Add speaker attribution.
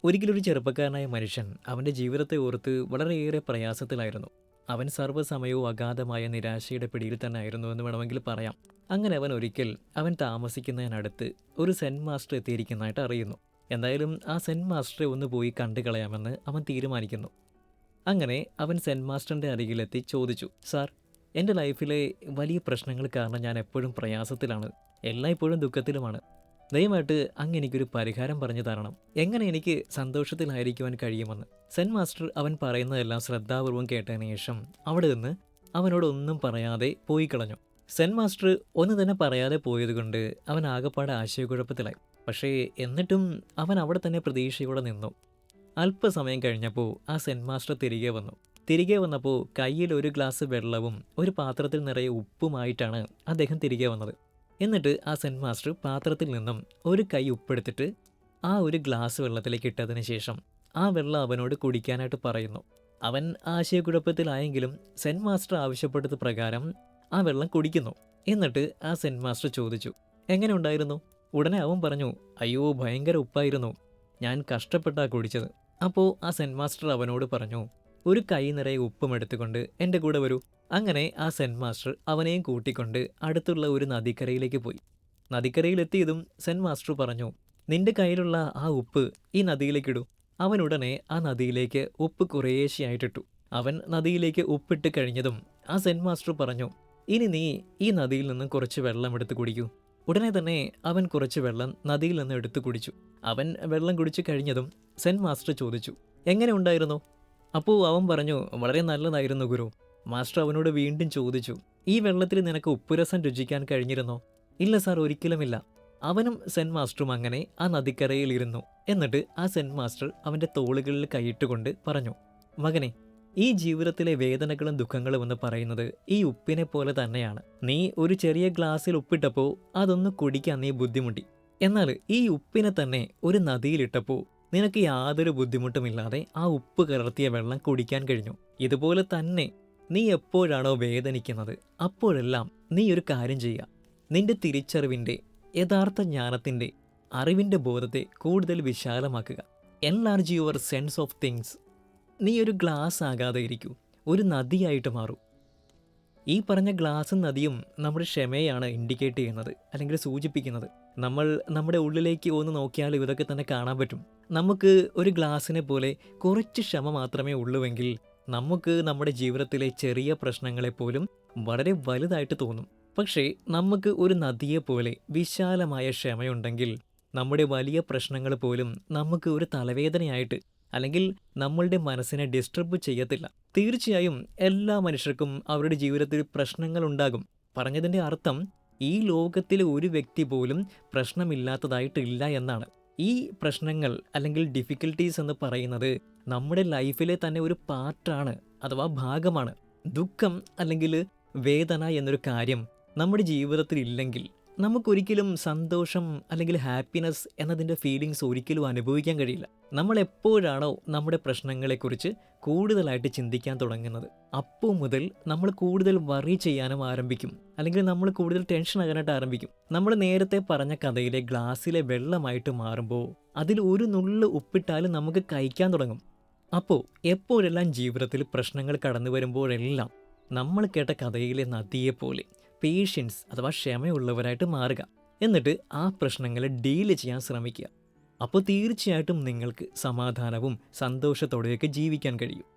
Speaker 1: ഒരിക്കലൊരു ചെറുപ്പക്കാരനായ മനുഷ്യൻ അവന്റെ ജീവിതത്തെ ഓർത്ത് വളരെയേറെ പ്രയാസത്തിലായിരുന്നു. അവൻ സർവ്വസമയവും അഗാധമായ നിരാശയുടെ പിടിയിൽ തന്നെ ആയിരുന്നു എന്ന് വേണമെങ്കിൽ പറയാം. അങ്ങനെ അവൻ ഒരിക്കൽ അവൻ താമസിക്കുന്നതിനടുത്ത് ഒരു സെന്റ് മാസ്റ്റർ എത്തിയിരിക്കുന്നതായിട്ട് അറിയുന്നു. എന്തായാലും ആ സെന്റ് മാസ്റ്ററെ ഒന്ന് പോയി കണ്ടു കളയാമെന്ന് അവൻ തീരുമാനിക്കുന്നു. അങ്ങനെ അവൻ സെന്റ് മാസ്റ്ററിന്റെ അരികിലെത്തി ചോദിച്ചു, സാർ, എൻ്റെ ലൈഫിലെ വലിയ പ്രശ്നങ്ങൾ കാരണം ഞാൻ എപ്പോഴും പ്രയാസത്തിലാണ്, എല്ലായ്പ്പോഴും ദുഃഖത്തിലുമാണ്. ദയവായിട്ട് അങ്ങ് എനിക്കൊരു പരിഹാരം പറഞ്ഞു തരണം. എങ്ങനെ എനിക്ക് സന്തോഷത്തിലായിരിക്കുവാൻ കഴിയുമെന്ന്. സെന്റ് മാസ്റ്റർ അവൻ പറയുന്നതെല്ലാം ശ്രദ്ധാപൂർവം കേട്ടതിന് ശേഷം അവിടെ നിന്ന് അവനോടൊന്നും പറയാതെ പോയി കളഞ്ഞു. സെന്റ് മാസ്റ്റർ ഒന്ന് തന്നെ പറയാതെ പോയതുകൊണ്ട് അവൻ ആകപ്പാടെ ആശയക്കുഴപ്പത്തിലായി. പക്ഷേ എന്നിട്ടും അവൻ അവിടെ തന്നെ പ്രതീക്ഷയോടെ നിന്നു. അല്പസമയം കഴിഞ്ഞപ്പോൾ ആ സെന്റ് മാസ്റ്റർ തിരികെ വന്നപ്പോൾ കയ്യിൽ ഒരു ഗ്ലാസ് വെള്ളവും ഒരു പാത്രത്തിൽ നിറയെ ഉപ്പുമായിട്ടാണ് അദ്ദേഹം തിരികെ വന്നത്. എന്നിട്ട് ആ സെന്റ് മാസ്റ്റർ പാത്രത്തിൽ നിന്നും ഒരു കൈ ഉപ്പെടുത്തിട്ട് ആ ഒരു ഗ്ലാസ് വെള്ളത്തിലേക്ക് ഇട്ടതിന് ശേഷം ആ വെള്ളം അവനോട് കുടിക്കാനായിട്ട് പറയുന്നു. അവൻ ആശയക്കുഴപ്പത്തിലായെങ്കിലും സെന്റ് മാസ്റ്റർ ആവശ്യപ്പെട്ടത് പ്രകാരം ആ വെള്ളം കുടിക്കുന്നു. എന്നിട്ട് ആ സെന്റ് മാസ്റ്റർ ചോദിച്ചു, എങ്ങനെ ഉണ്ടായിരുന്നു? ഉടനെ അവൻ പറഞ്ഞു, അയ്യോ, ഭയങ്കര ഉപ്പായിരുന്നു, ഞാൻ കഷ്ടപ്പെട്ടാ കുടിച്ചത്. അപ്പോൾ ആ സെന്റ് മാസ്റ്റർ അവനോട് പറഞ്ഞു, ഒരു കൈ നിറയെ ഉപ്പും എടുത്തുകൊണ്ട് എൻ്റെ കൂടെ വരൂ. അങ്ങനെ ആ സെന്റ് മാസ്റ്റർ അവനെയും കൂട്ടിക്കൊണ്ട് അടുത്തുള്ള ഒരു നദിക്കരയിലേക്ക് പോയി. നദിക്കരയിലെത്തിയതും സെന്റ് മാസ്റ്റർ പറഞ്ഞു, നിന്റെ കയ്യിലുള്ള ആ ഉപ്പ് ഈ നദിയിലേക്കിടൂ. അവൻ ഉടനെ ആ നദിയിലേക്ക് ഉപ്പ് കുറേശ്ശെയായിട്ടിട്ടു. അവൻ നദിയിലേക്ക് ഉപ്പിട്ട് കഴിഞ്ഞതും ആ സെന്റ് മാസ്റ്റർ പറഞ്ഞു, ഇനി നീ ഈ നദിയിൽ നിന്നും കുറച്ച് വെള്ളം എടുത്ത് കുടിക്കൂ. ഉടനെ തന്നെ അവൻ കുറച്ച് വെള്ളം നദിയിൽ നിന്ന് എടുത്തു കുടിച്ചു. അവൻ വെള്ളം കുടിച്ചു കഴിഞ്ഞതും സെന്റ് മാസ്റ്റർ ചോദിച്ചു, എങ്ങനെ ഉണ്ടായിരുന്നു? അപ്പോൾ അവൻ പറഞ്ഞു, വളരെ നല്ലതായിരുന്നു ഗുരു. മാസ്റ്റർ അവനോട് വീണ്ടും ചോദിച്ചു, ഈ വെള്ളത്തിൽ നിനക്ക് ഉപ്പുരസം രുചിക്കാൻ കഴിഞ്ഞിരുന്നോ? ഇല്ല സാർ, ഒരിക്കലുമില്ല. അവനും സെന്റ് മാസ്റ്ററും അങ്ങനെ ആ നദിക്കരയിൽ ഇരുന്നു. എന്നിട്ട് ആ സെന്റ് മാസ്റ്റർ അവൻ്റെ തോളുകളിൽ കൈയിട്ടുകൊണ്ട് പറഞ്ഞു, മകനെ, ഈ ജീവിതത്തിലെ വേദനകളും ദുഃഖങ്ങളും എന്ന് പറയുന്നത് ഈ ഉപ്പിനെ പോലെ തന്നെയാണ്. നീ ഒരു ചെറിയ ഗ്ലാസ്സിൽ ഉപ്പിട്ടപ്പോൾ അതൊന്ന് കുടിക്കാൻ നീ ബുദ്ധിമുട്ടി. എന്നാൽ ഈ ഉപ്പിനെ തന്നെ ഒരു നദിയിലിട്ടപ്പോൾ നിനക്ക് യാതൊരു ബുദ്ധിമുട്ടുമില്ലാതെ ആ ഉപ്പ് കലർത്തിയ വെള്ളം കുടിക്കാൻ കഴിഞ്ഞു. ഇതുപോലെ തന്നെ നീ എപ്പോഴാണോ വേദനിക്കുന്നത് അപ്പോഴെല്ലാം നീ ഒരു കാര്യം ചെയ്യുക. നിന്റെ തിരിച്ചറിവിൻ്റെ, യഥാർത്ഥ ജ്ഞാനത്തിൻ്റെ, അറിവിൻ്റെ ബോധത്തെ കൂടുതൽ വിശാലമാക്കുക. Enlarge your sense of things. നീ ഒരു ഗ്ലാസ് ആകാതെ ഇരിക്കൂ, ഒരു നദിയായിട്ട് മാറൂ. ഈ പറഞ്ഞ ഗ്ലാസും നദിയും നമ്മുടെ ക്ഷമയാണ് ഇൻഡിക്കേറ്റ് ചെയ്യുന്നത്, അല്ലെങ്കിൽ സൂചിപ്പിക്കുന്നത്. നമ്മൾ നമ്മുടെ ഉള്ളിലേക്ക് ഒന്ന് നോക്കിയാൽ ഇതൊക്കെ തന്നെ കാണാൻ പറ്റും. നമുക്ക് ഒരു ഗ്ലാസ്സിനെ പോലെ കുറച്ച് ക്ഷമ മാത്രമേ ഉള്ളുവെങ്കിൽ നമുക്ക് നമ്മുടെ ജീവിതത്തിലെ ചെറിയ പ്രശ്നങ്ങളെപ്പോലും വളരെ വലുതായിട്ട് തോന്നും. പക്ഷേ നമുക്ക് ഒരു നദിയെപ്പോലെ വിശാലമായ ക്ഷമയുണ്ടെങ്കിൽ നമ്മുടെ വലിയ പ്രശ്നങ്ങൾ പോലും നമുക്ക് ഒരു തലവേദനയായിട്ട്, അല്ലെങ്കിൽ നമ്മളുടെ മനസ്സിനെ ഡിസ്റ്റർബ് ചെയ്യത്തില്ല. തീർച്ചയായും എല്ലാ മനുഷ്യർക്കും അവരുടെ ജീവിതത്തിൽ പ്രശ്നങ്ങൾ ഉണ്ടാകും. പറഞ്ഞതിൻ്റെ അർത്ഥം ഈ ലോകത്തിലെ ഒരു വ്യക്തി പോലും പ്രശ്നമില്ലാത്തതായിട്ടില്ല എന്നാണ്. ഈ പ്രശ്നങ്ങൾ അല്ലെങ്കിൽ ഡിഫിക്കൽട്ടീസ് എന്ന് പറയുന്നത് നമ്മുടെ ലൈഫിലെ തന്നെ ഒരു പാർട്ടാണ്, അഥവാ ഭാഗമാണ്. ദുഃഖം അല്ലെങ്കിൽ വേദന എന്നൊരു കാര്യം നമ്മുടെ ജീവിതത്തിൽ ഇല്ലെങ്കിൽ നമുക്കൊരിക്കലും സന്തോഷം അല്ലെങ്കിൽ ഹാപ്പിനെസ് എന്നതിൻ്റെ ഫീലിങ്സ് ഒരിക്കലും അനുഭവിക്കാൻ കഴിയില്ല. നമ്മൾ എപ്പോഴാണോ നമ്മുടെ പ്രശ്നങ്ങളെക്കുറിച്ച് കൂടുതലായിട്ട് ചിന്തിക്കാൻ തുടങ്ങുന്നത് അപ്പോൾ മുതൽ നമ്മൾ കൂടുതൽ വറി ചെയ്യാനും ആരംഭിക്കും, അല്ലെങ്കിൽ നമ്മൾ കൂടുതൽ ടെൻഷൻ ആകാനായിട്ട് ആരംഭിക്കും. നമ്മൾ നേരത്തെ പറഞ്ഞ കഥയിലെ ഗ്ലാസ്സിലെ വെള്ളമായിട്ട് മാറുമ്പോൾ അതിൽ ഒരു നുള്ളു ഉപ്പിട്ടാലും നമുക്ക് കഴിക്കാൻ തുടങ്ങും. അപ്പോൾ എപ്പോഴെല്ലാം ജീവിതത്തിൽ പ്രശ്നങ്ങൾ കടന്നു വരുമ്പോഴെല്ലാം നമ്മൾ കേട്ട കഥയിലെ നദിയെപ്പോലെ പേഷ്യൻസ് അഥവാ ക്ഷമയുള്ളവരായിട്ട് മാറുക. എന്നിട്ട് ആ പ്രശ്നങ്ങളെ ഡീൽ ചെയ്യാൻ ശ്രമിക്കുക. അപ്പോൾ തീർച്ചയായിട്ടും നിങ്ങൾക്ക് സമാധാനവും സന്തോഷത്തോടെയൊക്കെ ജീവിക്കാൻ കഴിയും.